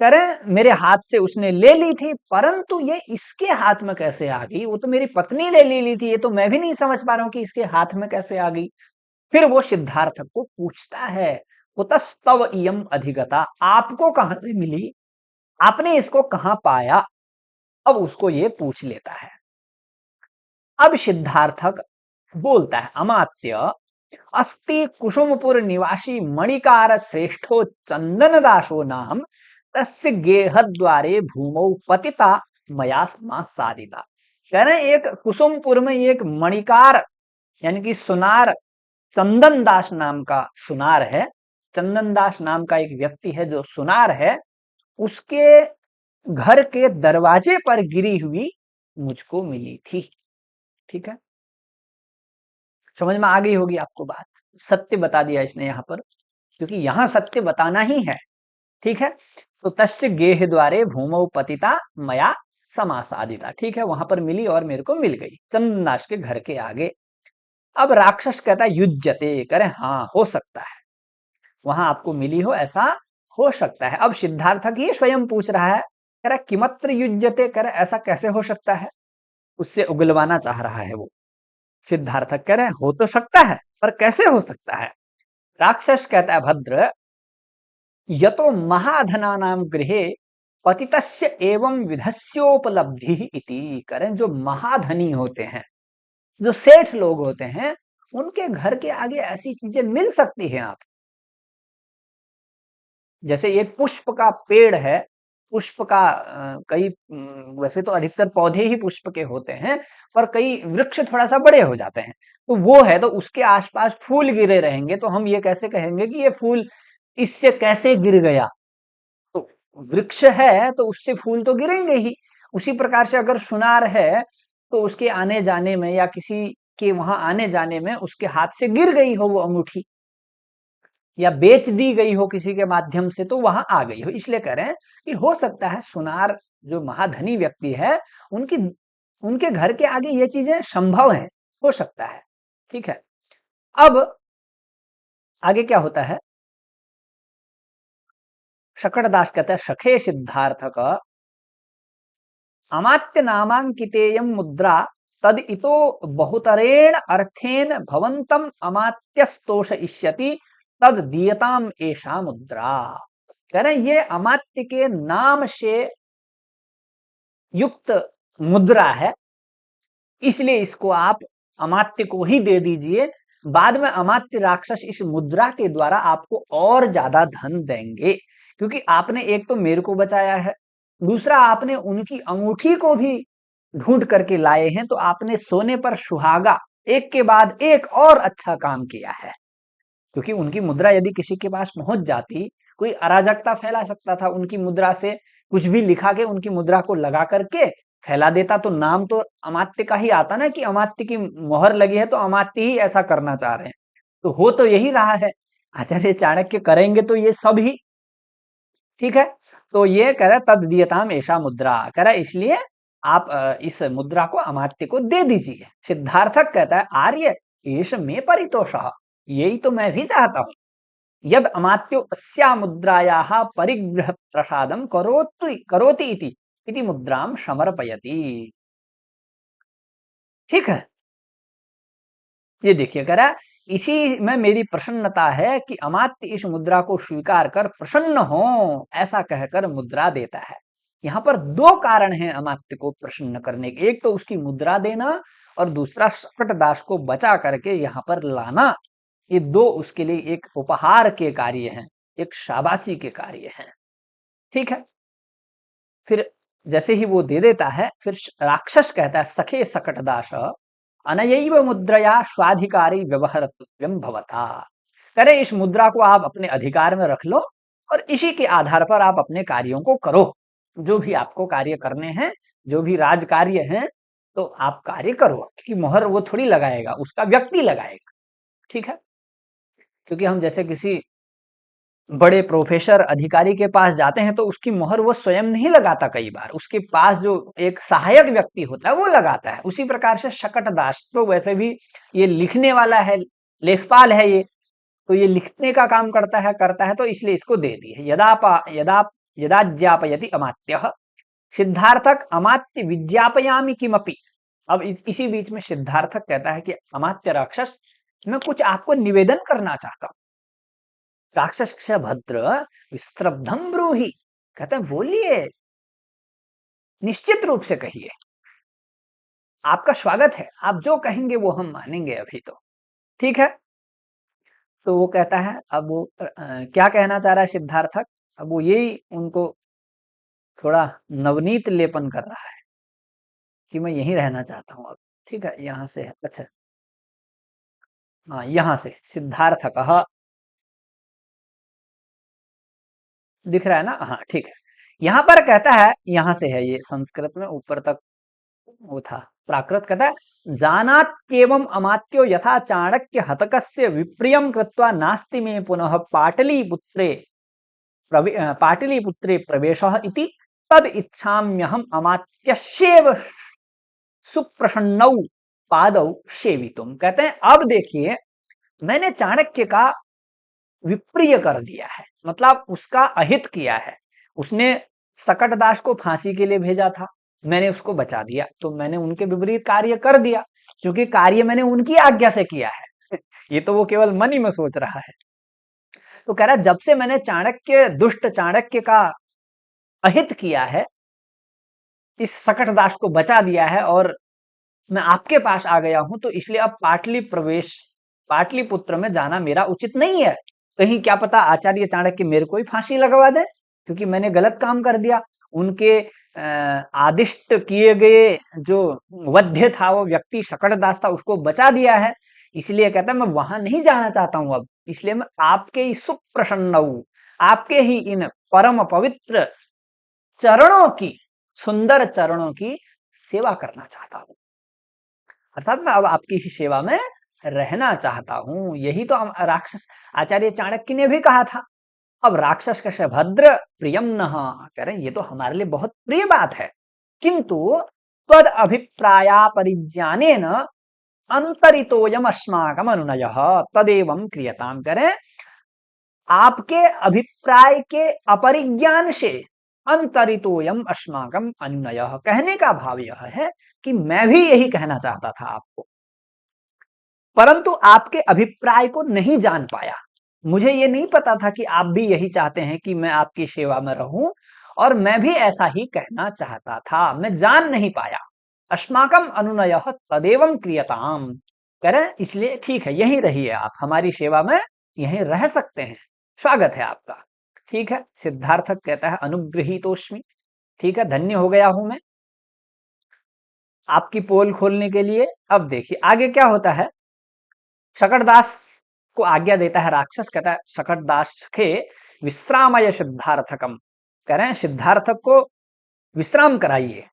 करें मेरे हाथ से उसने ले ली थी, परंतु ये इसके हाथ में कैसे आ गई? वो तो मेरी पत्नी ने ले ली थी, ये तो मैं भी नहीं समझ पा रहा हूं कि इसके हाथ में कैसे आ गई। फिर वो सिद्धार्थ को पूछता है कुतस्तव इयम अधिगता, आपको कहां से मिली, आपने इसको कहां पाया? अब उसको ये पूछ लेता है। अब सिद्धार्थक बोलता है अमात्य अस्ति कुसुमपुर निवासी मणिकार श्रेष्ठो चंदन दासो नाम तस्य गेह द्वारे भूमौ पतिता मयास्मा साधिता। कह रहे हैं एक कुसुमपुर में एक मणिकार यानी कि सुनार चंदन दास नाम का सुनार है, चंदन दास नाम का एक व्यक्ति है जो सुनार है, उसके घर के दरवाजे पर गिरी हुई मुझको मिली थी। ठीक है, समझ में आ गई होगी आपको बात, सत्य बता दिया इसने यहां पर, क्योंकि यहां सत्य बताना ही है। ठीक है, तो तस्य गेह द्वारे भूमौ पतिता मया समासादिता, ठीक है, वहां पर मिली और मेरे को मिल गई चंदनदास के घर के आगे। अब राक्षस कहता है युज्यते, करे हाँ हो सकता है वहां आपको मिली हो, ऐसा हो सकता है। अब सिद्धार्थक ही स्वयं पूछ रहा है, कह रहा किमत्र युज्यते, कह रहा ऐसा कैसे हो सकता है, उससे उगलवाना चाह रहा है वो। सिद्धार्थक कह रहे हो तो सकता है, पर कैसे हो सकता है? राक्षस कहता है भद्र यतो महाधनानाम गृहे पतितस्य एवं विधस्योपलब्धि इति, करें जो महाधनी होते हैं, जो सेठ लोग होते हैं, उनके घर के आगे ऐसी चीजें मिल सकती हैं आप, जैसे एक पुष्प का पेड़ है, पुष्प का कई वैसे तो अधिकतर पौधे ही पुष्प के होते हैं, पर कई वृक्ष थोड़ा सा बड़े हो जाते हैं, तो वो है, तो उसके आसपास फूल गिरे रहेंगे, तो हम ये कैसे कहेंगे कि ये फूल इससे कैसे गिर गया? तो वृक्ष है तो उससे फूल तो गिरेंगे ही। उसी प्रकार से अगर सुनार है तो उसके आने जाने में या किसी के वहां आने जाने में उसके हाथ से गिर गई हो वो अंगूठी, या बेच दी गई हो किसी के माध्यम से, तो वहां आ गई हो, इसलिए कह रहे हैं कि हो सकता है सुनार जो महाधनी व्यक्ति है उनकी उनके घर के आगे ये चीजें संभव है, हो सकता है। ठीक है, अब आगे क्या होता है? शकटदास कहता है सखे सिद्धार्थक अमात्य नामांकितेयं मुद्रा तद इतो बहुतरेण अर्थेन भवंतम अमात्यस्तोषयिष्यति तद दीयताम एषा मुद्रा। कह रहे हैं ये अमात्य के नाम से युक्त मुद्रा है, इसलिए इसको आप अमात्य को ही दे दीजिए, बाद में अमात्य राक्षस इस मुद्रा के द्वारा आपको और ज्यादा धन देंगे, क्योंकि आपने एक तो मेरे को बचाया है, दूसरा आपने उनकी अंगूठी को भी ढूंढ करके लाए हैं, तो आपने सोने पर सुहागा एक के बाद एक और अच्छा काम किया है। क्योंकि उनकी मुद्रा यदि किसी के पास पहुंच जाती, कोई अराजकता फैला सकता था उनकी मुद्रा से, कुछ भी लिखा के उनकी मुद्रा को लगा करके फैला देता, तो नाम तो अमात्य का ही आता ना कि अमात्य की मोहर लगी है तो अमात्य ही ऐसा करना चाह रहे हैं, तो हो तो यही रहा है, आचार्य चाणक्य करेंगे तो ये सब ही। ठीक है, तो ये कह रहा तद दियताम ऐसा मुद्रा, कह रहा इसलिए आप इस मुद्रा को अमात्य को दे दीजिए। सिद्धार्थक कहता है आर्य एष में परितोष, यही तो मैं भी चाहता हूं, यद अमात्यो अस्या मुद्रायाः परिग्रह प्रसादम करोति इति मुद्राम समर्पयति। ठीक है, ये देखिए कह रहा इसी में मेरी प्रसन्नता है कि अमात्य इस मुद्रा को स्वीकार कर प्रसन्न हो, ऐसा कहकर मुद्रा देता है। यहाँ पर दो कारण हैं अमात्य को प्रसन्न करने के, एक तो उसकी मुद्रा देना और दूसरा शकटदास को बचा करके यहाँ पर लाना। ये दो उसके लिए एक उपहार के कार्य हैं, एक शाबाशी के कार्य हैं। ठीक है, फिर जैसे ही वो दे देता है, फिर राक्षस कहता है सखे सकटदास अनयैव मुद्रया स्वाधिकारी व्यवहरतव्यम भवता। करे इस मुद्रा को आप अपने अधिकार में रख लो और इसी के आधार पर आप अपने कार्यों को करो। जो भी आपको कार्य करने हैं, जो भी राज कार्य हैं, तो आप कार्य करो, क्योंकि मोहर वो थोड़ी लगाएगा, उसका व्यक्ति लगाएगा। ठीक है, क्योंकि हम जैसे किसी बड़े प्रोफेसर अधिकारी के पास जाते हैं तो उसकी मोहर वो स्वयं नहीं लगाता, कई बार उसके पास जो एक सहायक व्यक्ति होता है वो लगाता है। उसी प्रकार से शकटदास तो वैसे भी ये लिखने वाला है, लेखपाल है ये, तो ये लिखने का काम करता है, तो इसलिए इसको दे दी है। यदाज्ञापयति अमात्यः सिद्धार्थक अमात्य विज्ञापयामि किमपि। अब इसी बीच में सिद्धार्थक कहता है कि अमात्य राक्षस, मैं कुछ आपको निवेदन करना चाहता हूं। राक्षस भद्र विस्त्रब्धम ब्रूहि, कहते हैं बोलिए, निश्चित रूप से कहिए, आपका स्वागत है, आप जो कहेंगे वो हम मानेंगे अभी तो। ठीक है, तो वो कहता है, अब वो क्या कहना चाह रहा है सिद्धार्थक, अब वो यही उनको थोड़ा नवनीत लेपन कर रहा है कि मैं यहीं रहना चाहता हूं अब। ठीक है, यहां से है, अच्छा हाँ, यहां से सिद्धार्थक दिख रहा है ना, हाँ ठीक है। यहां पर कहता है, यहां से है ये, संस्कृत में ऊपर तक वो था, प्राकृत कहता है जानात्येवम् अमात्यो यथा चाणक्य हतकस्य विप्रियम कृत्वा नास्ति में पुनः पाटलिपुत्रे प्रवेशः इति तद इच्छाम्यहम् अमात्यस्येव सुप्रसन्नौ पादौ सेवितुम। कहते हैं अब देखिए, मैंने चाणक्य का विप्रिय कर दिया है, मतलब उसका अहित किया है। उसने सकटदास को फांसी के लिए भेजा था, मैंने उसको बचा दिया, तो मैंने उनके विपरीत कार्य कर दिया, क्योंकि कार्य मैंने उनकी आज्ञा से किया है। ये तो वो केवल मन ही में सोच रहा है। तो कह रहा जब से मैंने दुष्ट चाणक्य का अहित किया है, इस सकटदास को बचा दिया है और मैं आपके पास आ गया हूं, तो इसलिए अब पाटलिपुत्र में जाना मेरा उचित नहीं है। कहीं क्या पता आचार्य चाणक्य मेरे को ही फांसी लगवा दे, क्योंकि मैंने गलत काम कर दिया। उनके आदिष्ट किए गए जो वध्य था, वो व्यक्ति शकटदास था, उसको बचा दिया है। इसलिए कहता है मैं वहां नहीं जाना चाहता हूं अब, इसलिए मैं आपके ही सुप्रसन्न हूं, आपके ही इन परम पवित्र चरणों की, सुंदर चरणों की सेवा करना चाहता हूं। अर्थात मैं अब आपकी ही सेवा में रहना चाहता हूं। यही तो राक्षस आचार्य चाणक्य ने भी कहा था। अब राक्षस कैसे भद्र प्रियम न करें, ये तो हमारे लिए बहुत प्रिय बात है, किंतु तद अभिप्राया परिज्ञाने न अंतरितोयम अस्माकम अनुनय तदेवं क्रियताम। करें आपके अभिप्राय के अपरिज्ञान से अंतरितोयम अस्माकम अनुनय, कहने का भाव यह है कि मैं भी यही कहना चाहता था आपको, परंतु आपके अभिप्राय को नहीं जान पाया। मुझे ये नहीं पता था कि आप भी यही चाहते हैं कि मैं आपकी सेवा में रहूं, और मैं भी ऐसा ही कहना चाहता था, मैं जान नहीं पाया। अस्माकम अनुनय तदेवं क्रियताम, करें इसलिए ठीक है, यही रहिए आप, हमारी सेवा में यहीं रह सकते हैं, स्वागत है आपका। ठीक है, सिद्धार्थक कहता है अनुगृहीतोस्मि, ठीक है, धन्य हो गया हूं मैं आपकी पोल खोलने के लिए। अब देखिए आगे क्या होता है। शकटदास को आज्ञा देता है राक्षस, कहता है शकटदास के विश्रामय सिद्धार्थकम, कह रहे हैं सिद्धार्थक को विश्राम कराइए।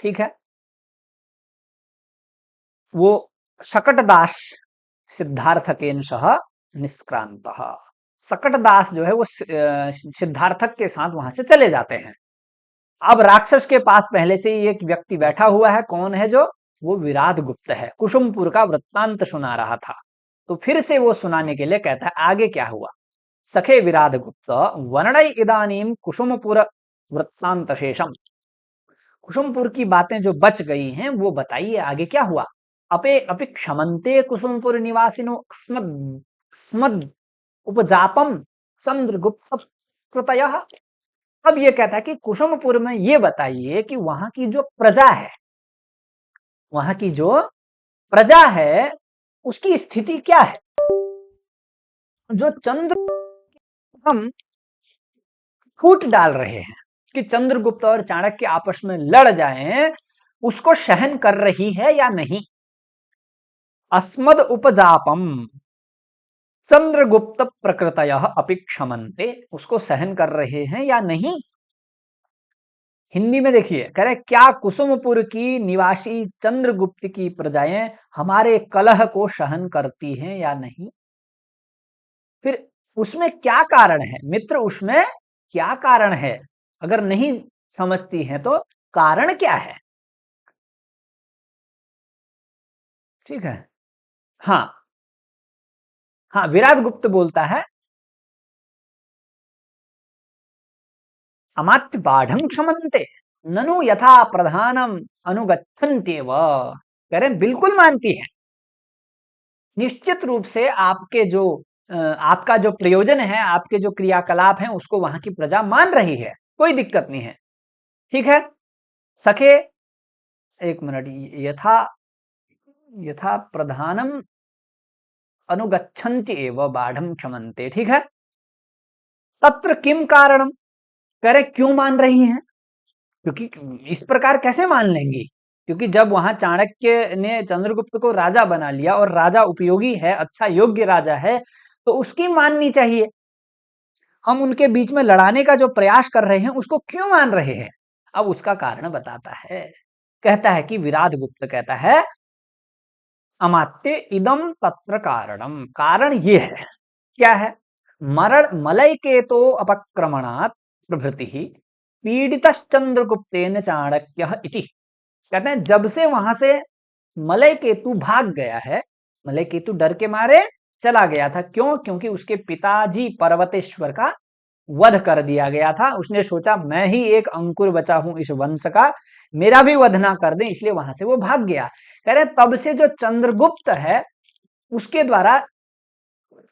ठीक है, वो शकटदास सिद्धार्थकेन सह निष्क्रांत, सकटदास जो है वो सिद्धार्थक के साथ वहां से चले जाते हैं। अब राक्षस के पास पहले से ही एक व्यक्ति बैठा हुआ है, कौन है जो, वो विराट गुप्त है, कुसुमपुर का वृत्तांत सुना रहा था। तो फिर से वो सुनाने के लिए कहता है आगे क्या हुआ। सखे विराट गुप्त वर्णय इदानीम कुसुमपुर वृत्तांत शेषम, कुसुमपुर की बातें जो बच गई हैं वो बताइए, आगे क्या हुआ। अपे अपि क्षमन्ते कुसुमपुर निवासिनो स्मद उपजापम चंद्रगुप्त कृतयः, अब ये कहता है कि कुसुमपुर में ये बताइए कि वहां की जो प्रजा है, वहां की जो प्रजा है उसकी स्थिति क्या है। जो चंद्र हम फूट डाल रहे हैं कि चंद्रगुप्त और चाणक्य आपस में लड़ जाएं, उसको सहन कर रही है या नहीं। अस्मद उपजापम चंद्रगुप्त प्रकृतयः अपि क्षमन्ते, उसको सहन कर रहे हैं या नहीं। हिंदी में देखिए, कह रहे क्या कुसुमपुर की निवासी चंद्रगुप्त की प्रजाएं हमारे कलह को सहन करती हैं या नहीं। फिर उसमें क्या कारण है मित्र, उसमें क्या कारण है, अगर नहीं समझती हैं तो कारण क्या है। ठीक है, हाँ हाँ, विराट गुप्त बोलता है अमात्य बाढ़ क्षमन्ते ननु यथा प्रधानम अनुगच्छन्त्येव। कह रहे बिल्कुल मानती है, निश्चित रूप से आपके जो आपका जो प्रयोजन है, आपके जो क्रियाकलाप हैं उसको वहां की प्रजा मान रही है, कोई दिक्कत नहीं है। ठीक है सखे, एक मिनट, यथा यथा प्रधानम अनुगच्छन्ति एव बाढ़म क्षमन्ते। ठीक है, तत्र किम कारणम, कह रहे क्यों मान रही हैं, क्योंकि इस प्रकार कैसे मान लेंगी, क्योंकि जब वहां चाणक्य ने चंद्रगुप्त को राजा बना लिया और राजा उपयोगी है, अच्छा योग्य राजा है, तो उसकी माननी चाहिए। हम उनके बीच में लड़ाने का जो प्रयास कर रहे हैं उसको क्यों मान रहे हैं। अब उसका कारण बताता है, कहता है कि विराट गुप्त कहता है अमात्य इदम तत्र कारणम, कारण ये है, क्या है, मरण मलय केतो अपक्रमणात् प्रभृति पीड़ित चंद्रगुप्तेन चाणक्य इति। कहते हैं जब से वहां से मलय केतु भाग गया है, मलय केतु डर के मारे चला गया था, क्यों, क्योंकि उसके पिताजी पर्वतेश्वर का वध कर दिया गया था। उसने सोचा मैं ही एक अंकुर बचा हूं इस वंश का, मेरा भी वध ना कर दे, इसलिए वहां से वो भाग गया। कह रहे तब से जो चंद्रगुप्त है उसके द्वारा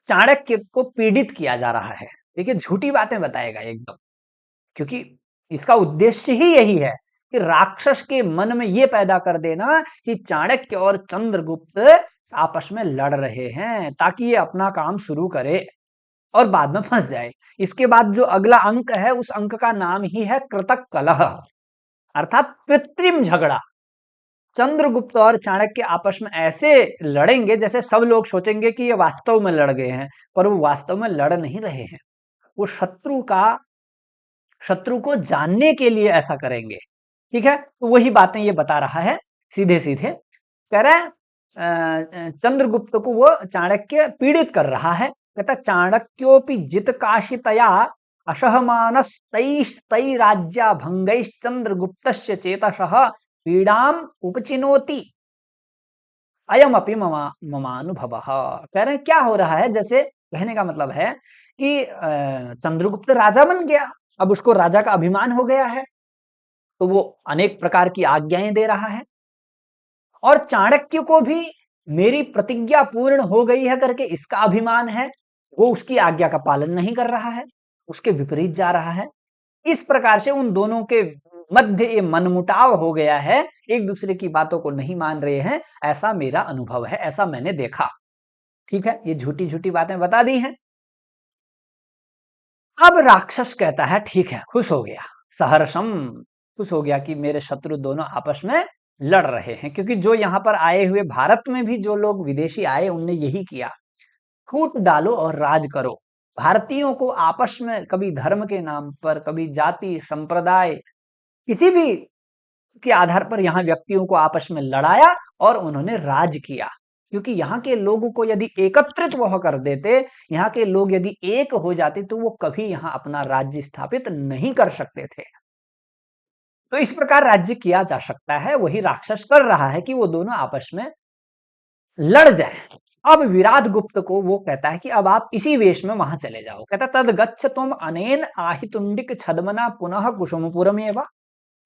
चाणक्य को पीड़ित किया जा रहा है। देखिए झूठी बातें बताएगा एकदम, क्योंकि इसका उद्देश्य ही यही है कि राक्षस के मन में यह पैदा कर देना कि चाणक्य और चंद्रगुप्त आपस में लड़ रहे हैं, ताकि ये अपना काम शुरू करे और बाद में फंस जाए। इसके बाद जो अगला अंक है उस अंक का नाम ही है कृतक कलह, अर्थात कृत्रिम झगड़ा। चंद्रगुप्त और चाणक्य आपस में ऐसे लड़ेंगे जैसे सब लोग सोचेंगे कि ये वास्तव में लड़ गए हैं, पर वो वास्तव में लड़ नहीं रहे हैं, वो शत्रु को जानने के लिए ऐसा करेंगे। ठीक है, तो वही बातें ये बता रहा है सीधे सीधे। कह रहा है चंद्रगुप्त को वो चाणक्य पीड़ित कर रहा है। कहता चाणक्योपि जित काशितया असहमानस्तै राज्या भंगैश्चंद्रगुप्तस्य चेतसः पीड़ाम उपचिनोति अयम अपि ममानुभव। कह रहे हैं क्या हो रहा है, जैसे कहने का मतलब है कि चंद्रगुप्त राजा बन गया, अब उसको राजा का अभिमान हो गया है, तो वो अनेक प्रकार की आज्ञाएं दे रहा है, और चाणक्य को भी मेरी प्रतिज्ञा पूर्ण हो गई है करके इसका अभिमान है, वो उसकी आज्ञा का पालन नहीं कर रहा है, उसके विपरीत जा रहा है। इस प्रकार से उन दोनों के मध्य ये मनमुटाव हो गया है, एक दूसरे की बातों को नहीं मान रहे हैं, ऐसा मेरा अनुभव है, ऐसा मैंने देखा। ठीक है, ये झूठी झूठी बातें बता दी हैं। अब राक्षस कहता है ठीक है, खुश हो गया, सहर्षम, खुश हो गया कि मेरे शत्रु दोनों आपस में लड़ रहे हैं, क्योंकि जो यहां पर आए हुए भारत में भी जो लोग विदेशी आए उनने यही किया, फूट डालो और राज करो। भारतीयों को आपस में कभी धर्म के नाम पर, कभी जाति संप्रदाय, किसी भी के आधार पर यहाँ व्यक्तियों को आपस में लड़ाया और उन्होंने राज किया। क्योंकि यहाँ के लोगों को यदि एकत्रित वह कर देते, यहाँ के लोग यदि एक हो जाते, तो वो कभी यहाँ अपना राज्य स्थापित नहीं कर सकते थे। तो इस प्रकार राज्य किया जा सकता है, वही राक्षस कर रहा है कि वो दोनों आपस में लड़ जाए। अब विराट गुप्त को वो कहता है कि अब आप इसी वेश में वहां चले जाओ। कहता तद गच्छ तुम अनेन आहितुंडिक छद्मना पुनः कुसुमपुरम एवा।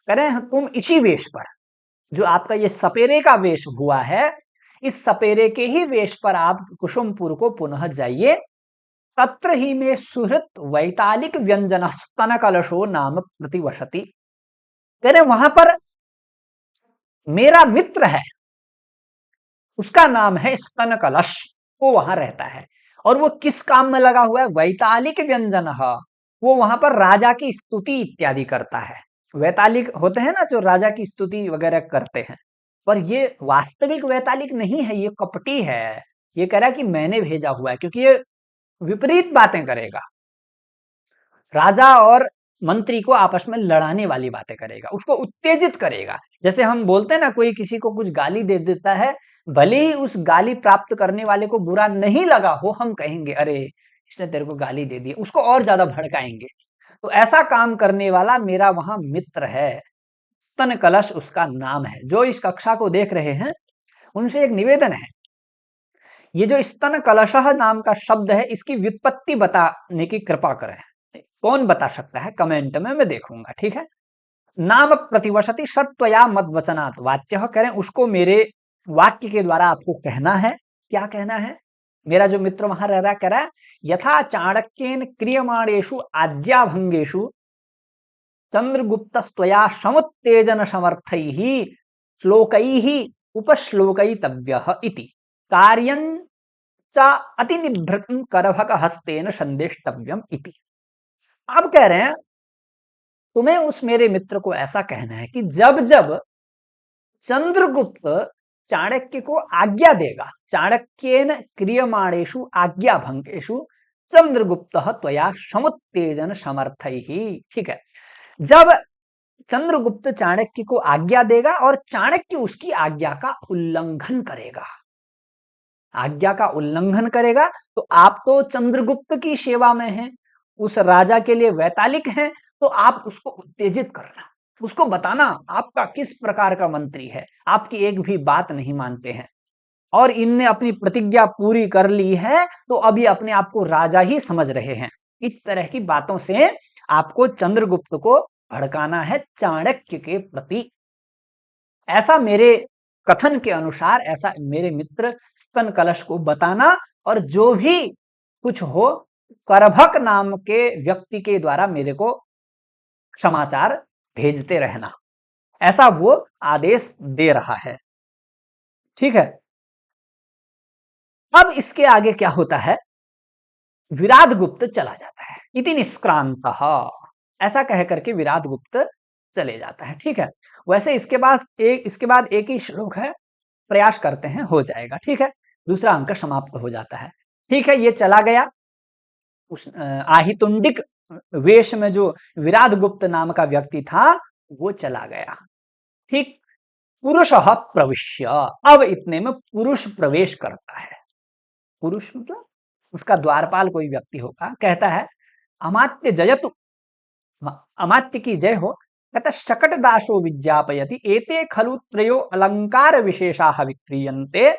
कह रहे हैं तुम इसी वेश पर, जो आपका ये सपेरे का वेश हुआ है, इस सपेरे के ही वेश पर आप कुसुमपुर को पुनः जाइए तत्र ही में सुहृत वैतालिक व्यंजन स्तन कलशो नाम प्रतिवसति। कह रहे वहां पर मेरा मित्र है, उसका नाम है स्तन कलश, वो वहां रहता है। और वो किस काम में लगा हुआ है? वैतालिक व्यंजन, वो वहां पर राजा की स्तुति इत्यादि करता है। वैतालिक होते हैं ना जो राजा की स्तुति वगैरह करते हैं, पर ये वास्तविक वैतालिक नहीं है, ये कपटी है। ये कह रहा है कि मैंने भेजा हुआ है, क्योंकि ये विपरीत बातें करेगा, राजा और मंत्री को आपस में लड़ाने वाली बातें करेगा, उसको उत्तेजित करेगा। जैसे हम बोलते हैं ना, कोई किसी को कुछ गाली दे देता है, भले ही उस गाली प्राप्त करने वाले को बुरा नहीं लगा हो, हम कहेंगे अरे इसने तेरे को गाली दे दी, उसको और ज्यादा भड़काएंगे। तो ऐसा काम करने वाला मेरा वहां मित्र है, स्तन कलश उसका नाम है। जो इस कक्षा को देख रहे हैं उनसे एक निवेदन है, ये जो स्तन कलशः नाम का शब्द है, इसकी व्युत्पत्ति बताने की कृपा करें। कौन बता सकता है? कमेंट में मैं देखूंगा, ठीक है। नाम प्रतिवसति सत्वया मद वचनात् वाच्य, करें उसको मेरे वाक्य के द्वारा आपको कहना है। क्या कहना है? मेरा जो मित्र वहां रह रहा कह रहा है, यथा चाणक्येन क्रियमाणेषु आज्ञाभंगेषु चंद्रगुप्तस्त्वया समुत्तेजन समर्थैः श्लोकैः उपश्लोकयितव्यः इति कार्यं च अतिनिभृतं करभक हस्तेन संदेष्टव्यम इति। अब कह रहे हैं तुम्हें उस मेरे मित्र को ऐसा कहना है कि जब जब चंद्रगुप्त चाणक्य को आज्ञा देगा, चाणक्येन क्रियमाणेषु आज्ञाभंगेषु चंद्रगुप्तः त्वया समुत्तेजन समर्थैः, ठीक है। जब चंद्रगुप्त चाणक्य को आज्ञा देगा और चाणक्य उसकी आज्ञा का उल्लंघन करेगा, आज्ञा का उल्लंघन करेगा, तो आप तो चंद्रगुप्त की सेवा में हैं, उस राजा के लिए वैतालिक हैं, तो आप उसको उत्तेजित करना, उसको बताना आपका किस प्रकार का मंत्री है, आपकी एक भी बात नहीं मानते हैं, और इनने अपनी प्रतिज्ञा पूरी कर ली है, तो अभी अपने आप को राजा ही समझ रहे हैं। इस तरह की बातों से आपको चंद्रगुप्त को भड़काना है चाणक्य के प्रति। ऐसा मेरे कथन के अनुसार, ऐसा मेरे मित्र स्तन कलश को बताना, और जो भी कुछ हो करभक नाम के व्यक्ति के द्वारा मेरे को समाचार भेजते रहना, ऐसा वो आदेश दे रहा है, ठीक है। अब इसके आगे क्या होता है? विराट गुप्त चला जाता है, इति निष्क्रांत, ऐसा कह करके विराट गुप्त चले जाता है, ठीक है। वैसे इसके बाद एक ही श्लोक है, प्रयास करते हैं हो जाएगा, ठीक है। दूसरा अंक समाप्त हो जाता है, ठीक है। ये चला गया, उस आहितुंडिक वेश में जो विराट गुप्त नाम का व्यक्ति था वो चला गया, ठीक। पुरुष प्रविश्य, अब इतने में पुरुष प्रवेश करता है। पुरुष मतलब उसका द्वारपाल कोई व्यक्ति होगा, कहता है अमात्य जयतु, अमात्य की जय हो। कहता शकट दासो विज्ञापयति एते खलु त्रयो अलंकार विशेषाः विक्रियन्ते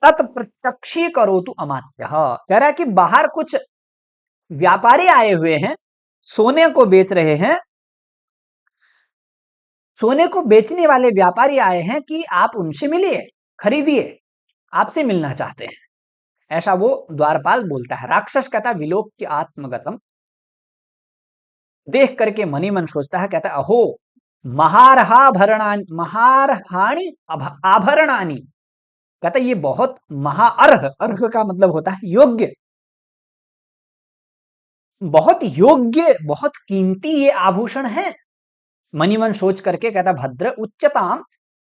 तत्प्रत्यक्षी करोतु अमात्य। कह रहा है कि बाहर कुछ व्यापारी आए हुए हैं, सोने को बेच रहे हैं, सोने को बेचने वाले व्यापारी आए हैं कि आप उनसे मिलिए, खरीदिए, आपसे मिलना चाहते हैं, ऐसा वो द्वारपाल बोलता है। राक्षस कहता विलोक्य आत्मगतम, देख करके मनी मन सोचता है, कहता अहो महारहाणी आभरणानी, कहता ये बहुत महाअर्ह, अर्ह का मतलब होता है योग्य, बहुत योग्य, बहुत कीमती ये आभूषण है। मणिमन सोच करके कहता भद्र उच्चताम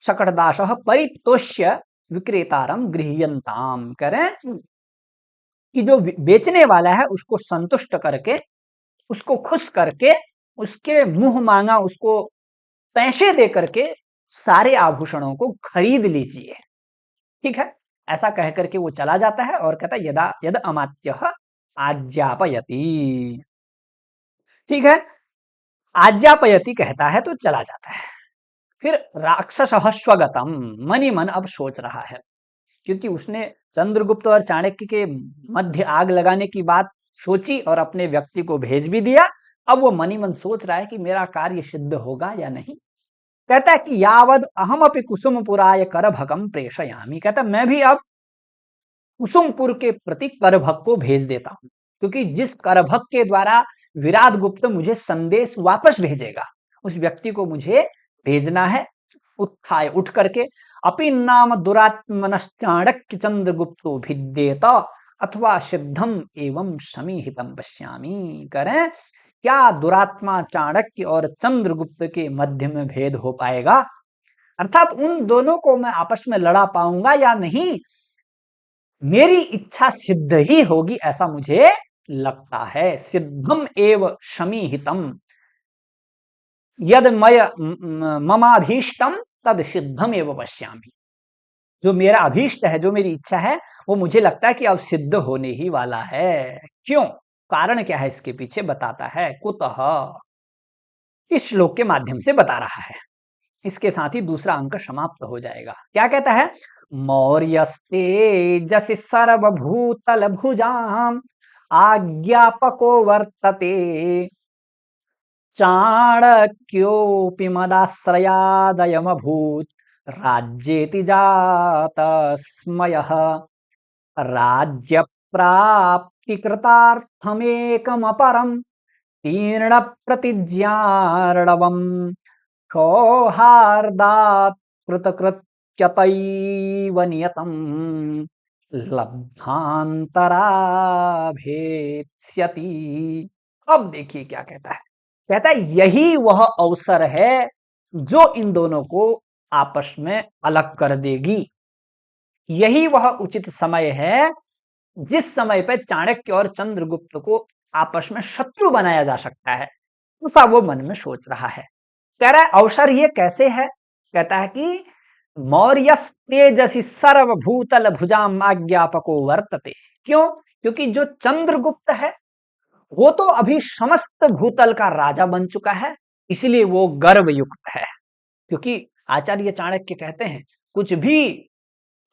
शकटदास परितोष्य विक्रेतारम गृह्यंताम, करें कि जो बेचने वाला है उसको संतुष्ट करके, उसको खुश करके, उसके मुंह मांगा उसको पैसे दे करके सारे आभूषणों को खरीद लीजिए, ठीक है। ऐसा कह करके वो चला जाता है और कहता यदा यद अमात्य आज्ञापयति, ठीक है। आज्ञापयति कहता है तो चला जाता है। फिर राक्षस स्वगतम, मनी मन अब सोच रहा है, क्योंकि उसने चंद्रगुप्त और चाणक्य के मध्य आग लगाने की बात सोची और अपने व्यक्ति को भेज भी दिया। अब वो मनी मन सोच रहा है कि मेरा कार्य सिद्ध होगा या नहीं। कहता है कि यावद अहम अपि कुसुमपुराय करभकम प्रेषयामि, कहता मैं भी अब कुसुमपुर के प्रति करभग को भेज देता हूं, क्योंकि जिस करभग के द्वारा विराट गुप्त मुझे संदेश वापस भेजेगा, उस व्यक्ति को मुझे भेजना है। उत्थाय, उठ करके, अपि नाम दुरात्मनश्चाणक्य चंद्रगुप्तो भिद्येत अथवा सिद्धम एवं समीहितम पश्यामि। करें क्या दुरात्मा चाणक्य और चंद्रगुप्त के मध्य में भेद हो पाएगा, अर्थात उन दोनों को मैं आपस में लड़ा पाऊंगा या नहीं, मेरी इच्छा सिद्ध ही होगी ऐसा मुझे लगता है। सिद्धम एव समीहितम यद मय ममाभीष्टम तद सिद्धम एव पश्यामि। जो मेरा अभीष्ट है, जो मेरी इच्छा है, वो मुझे लगता है कि अब सिद्ध होने ही वाला है। क्यों, कारण क्या है इसके पीछे बताता है। कुतः, इस श्लोक के माध्यम से बता रहा है। इसके साथ ही दूसरा अंक समाप्त हो जाएगा। क्या कहता है, मौर्यस्तेजसि सर्वभूतल भुजाम आज्ञापको वर्तते चाणक्योऽपि मदाश्रयादयमभूत् राज्येति जातस्मयः राज्य प्राप्ति कृतार्थमेकमपरं तीर्ण प्रतिज्ञार्णवम् सौहार्दात् कृतकृत्यतैव नियतम् लब्धान्तराभेत्स्यति। अब देखिए क्या कहता है। कहता है यही वह अवसर है जो इन दोनों को आपस में अलग कर देगी। यही वह उचित समय है जिस समय पर चाणक्य और चंद्रगुप्त को आपस में शत्रु बनाया जा सकता है, ऐसा वो मन में सोच रहा है। कह रहा है अवसर ये कैसे है। कहता है कि मौर्यस्तेजसि सर्वभूतल भुजाम आज्ञापको वर्तते। क्यों, क्योंकि जो चंद्रगुप्त है वो तो अभी समस्त भूतल का राजा बन चुका है, इसलिए वो गर्व युक्त है। क्योंकि आचार्य चाणक्य कहते हैं कुछ भी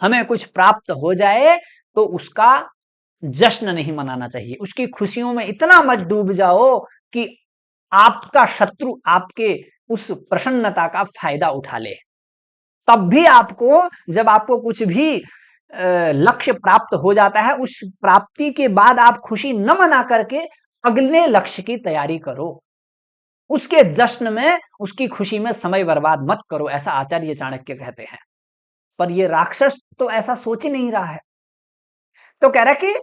हमें कुछ प्राप्त हो जाए तो उसका जश्न नहीं मनाना चाहिए, उसकी खुशियों में इतना मत डूब जाओ कि आपका शत्रु आपके उस प्रसन्नता का फायदा उठा ले। तब भी आपको, जब आपको कुछ भी लक्ष्य प्राप्त हो जाता है, उस प्राप्ति के बाद आप खुशी न मना करके अगले लक्ष्य की तैयारी करो, उसके जश्न में, उसकी खुशी में समय बर्बाद मत करो, ऐसा आचार्य चाणक्य कहते हैं। पर ये राक्षस तो ऐसा सोच ही नहीं रहा है। तो कह रहा है कि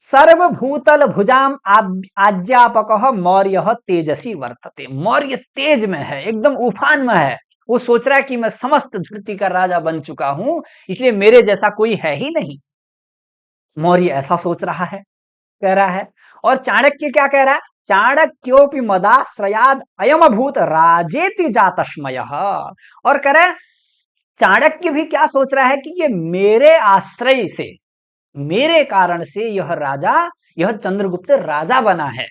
सर्वभूतल भुजाम आज्ञापक मौर्य तेजसी वर्तते। मौर्य तेज में है, एकदम उफान में है। वो सोच रहा है कि मैं समस्त धरती का राजा बन चुका हूं, इसलिए मेरे जैसा कोई है ही नहीं। मौर्य ऐसा सोच रहा है, कह रहा है। और चाणक्य क्या कह रहा है, चाणक्योपि मदाश्रयाद अयम अभूत राजेति जातस्मयः। और कह रहा है चाणक्य भी क्या सोच रहा है कि ये मेरे आश्रय से, मेरे कारण से यह राजा, यह चंद्रगुप्त राजा बना है,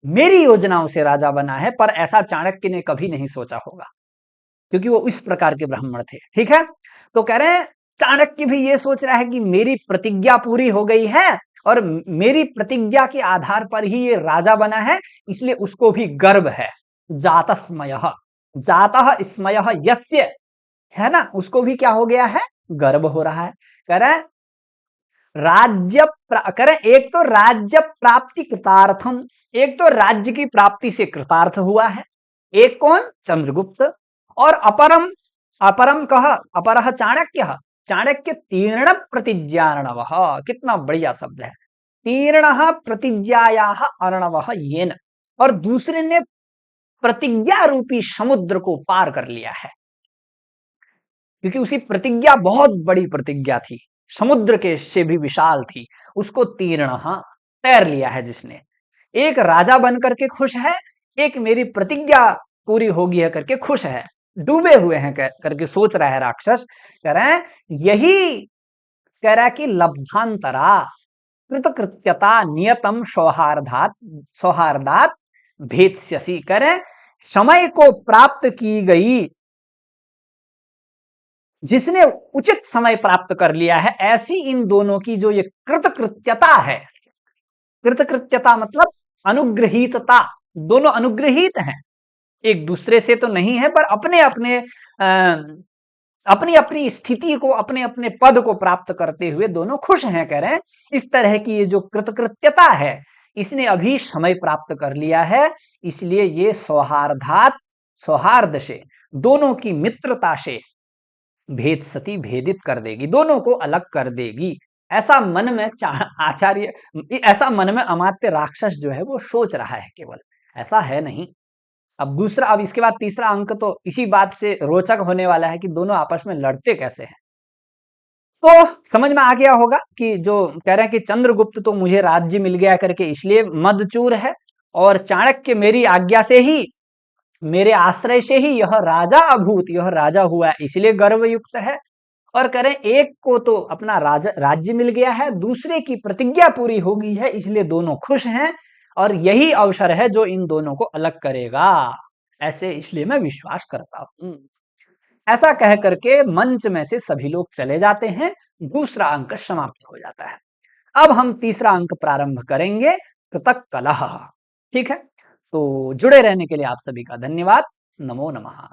मेरी योजनाओं से राजा बना है। पर ऐसा चाणक्य ने कभी नहीं सोचा होगा, क्योंकि वो इस प्रकार के ब्राह्मण थे। ठीक है, तो कह रहे हैं चाणक्य भी ये सोच रहा है कि मेरी प्रतिज्ञा पूरी हो गई है और मेरी प्रतिज्ञा के आधार पर ही ये राजा बना है, इसलिए उसको भी गर्व है। जातस्मयः, जातः स्मयः यस्य, है ना, उसको भी क्या हो गया है, गर्व हो रहा है। कह रहे हैं राज्य करें, एक तो राज्य प्राप्ति कृतार्थम, एक तो राज्य की प्राप्ति से कृतार्थ हुआ है, एक कौन, चंद्रगुप्त। और अपरम, अपरम कह, अपरह चाणक्य, चाणक्य तीर्ण प्रतिज्ञार्णवः, कितना बढ़िया शब्द है, तीर्ण प्रतिज्ञायाः अर्णवः येन। और दूसरे ने प्रतिज्ञा रूपी समुद्र को पार कर लिया है, क्योंकि उसी प्रतिज्ञा बहुत बड़ी प्रतिज्ञा थी, समुद्र के से भी विशाल थी, उसको तीर्ण तैर लिया है जिसने। एक राजा बन करके खुश है, एक मेरी प्रतिज्ञा पूरी होगी है करके खुश है, डूबे हुए हैं करके सोच रहा है राक्षस। कह रहे हैं यही, कह रहा है कि लब्धांतरा कृतकृत्यता नियतम सौहार्दात, सौहार्दात भेत्स्यसि। कह रहे हैं समय को प्राप्त की गई, जिसने उचित समय प्राप्त कर लिया है, ऐसी इन दोनों की जो ये कृतकृत्यता है, कृतकृत्यता मतलब अनुग्रहीतता, दोनों अनुग्रहित हैं, एक दूसरे से तो नहीं है पर अपने अपने अपनी अपनी स्थिति को, अपने अपने पद को प्राप्त करते हुए दोनों खुश हैं, कह रहे हैं इस तरह की ये जो कृतकृत्यता है इसने अभी समय प्राप्त कर लिया है, इसलिए ये सौहार्द से, दोनों की मित्रता से भेद सती भेदित कर देगी, दोनों को अलग कर देगी। ऐसा मन में आचार्य, ऐसा मन में अमात्य राक्षस जो है वो सोच रहा है, केवल ऐसा है नहीं। अब इसके बाद तीसरा अंक तो इसी बात से रोचक होने वाला है कि दोनों आपस में लड़ते कैसे हैं। तो समझ में आ गया होगा कि जो कह रहे हैं कि चंद्रगुप्त तो मुझे राज्य मिल गया करके इसलिए मदचूर है, और चाणक्य मेरी आज्ञा से ही, मेरे आश्रय से ही यह राजा अभूत, यह राजा हुआ इसलिए गर्वयुक्त है। और करें एक को तो अपना राज्य मिल गया है, दूसरे की प्रतिज्ञा पूरी हो गई है, इसलिए दोनों खुश हैं, और यही अवसर है जो इन दोनों को अलग करेगा, ऐसे इसलिए मैं विश्वास करता हूं। ऐसा कह करके मंच में से सभी लोग चले जाते हैं, दूसरा अंक समाप्त हो जाता है। अब हम तीसरा अंक प्रारंभ करेंगे, कृतक कलह। ठीक है, तो जुड़े रहने के लिए आप सभी का धन्यवाद। नमो नमः।